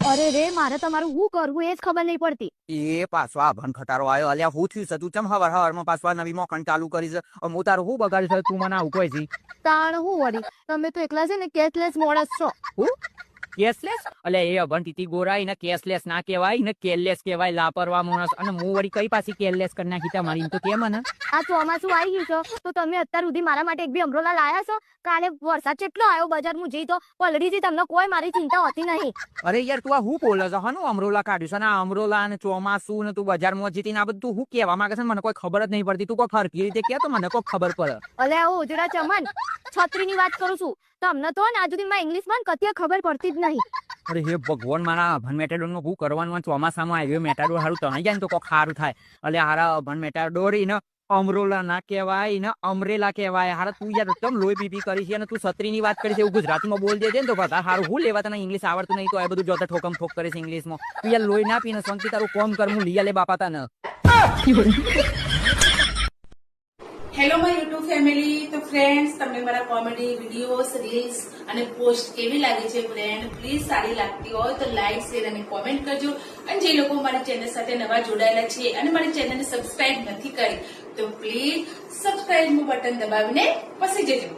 અરે રે, મારે તમારું શું કરવું એ જ ખબર નહીં પડતી. એ પાછો આ ભન ખટારો આવ્યો. અલ્યા હું થયું છે તું ચમ હવારમાં પાછો આ નવી મોકણ ચાલુ કરી છે. હું તારું શું બગાડ્યું છે તું મને આવું કોઈ છી. તાણ હું વળી, તમે તો એકલા છે ને કેશલેસ મોડસ છો. હું કેશલેસ? અલ્યા એ અભણ તીતી ગોરા એને કેશલેસ ના કહેવાય, એને કેરલેસ કહેવાય, લાપરવા માણસ. અને હું વળી કઈ પાછી કેરલેસ કરી નાખી તમારી તો કે મને. આ ચોમાસું આવી ગયું છે તો તમે અત્યાર સુધી મારા માટે એક બી અમરોલા લાયા છો? કાલે વરસાદ કેટલો આવ્યો બજાર હું જઈ તો પલડીથી, તમને કોઈ મારી ચિંતા હોતી નહીં. અરે યાર તું આ હું બોલે છે? હનું અમરોલા કાઢ્યું છે ને? આ અમરોલા ને ચોમાસું ને તું બજારમાં જીતી ને આ બધું હું કહેવા માંગે છે? મને કોઈ ખબર જ નહીં પડતી. તું કોઈ હરકી રીતે કે તો મને કોઈ ખબર પડે. અલે આવો ઉજળા ચમન, છત્રીની વાત કરું છું. તમને તો ને આજુદીનમાં ઇંગ્લિશમાં કતિયા ખબર પડતી જ નહીં. અરે હે ભગવાન, મારા અભન મેટાડોર નું શું કરવાનું? ચોમાસામાં આવ્યો મેટાડોર સારું તણાઈ જાય ને તો કોઈ સારું થાય. એટલે હારા અભન મેટાડોર એને અમરોલા ના કહેવાય ને અમરેલા કહેવાય. હારા તું યાર એકદમ લોહી પીપી કરી છે અને તું છત્રીની વાત કરી છે એવું ગુજરાતીમાં બોલ દેજે ને તો બધા હારું હું લેવા તને ઇંગ્લિશ આવડતું નહીં તો આ બધું જોતા ઠોકમ ઠોક કરે છે ઇંગ્લિશમાં. તું યાર લોહી ના પીને સંકી તારું કોમ કર, હું લઈ લે બાપા તને. Hello my YouTube family. તો ફ્રેન્ડ્સ, તમને મારા કોમેડી વિડીયોઝ, રીલ્સ અને પોસ્ટ કેવી લાગે છે ફ્રેન્ડ? પ્લીઝ સારી લાગતી હોય તો લાઈક, શેર અને કોમેન્ટ કરજો. અને જે લોકો મારી ચેનલ સાથે નવા જોડાયેલા છે અને મારી ચેનલને સબસ્ક્રાઇબ નથી કરી તો પ્લીઝ સબસ્ક્રાઇબનું બટન દબાવીને પસી જજો.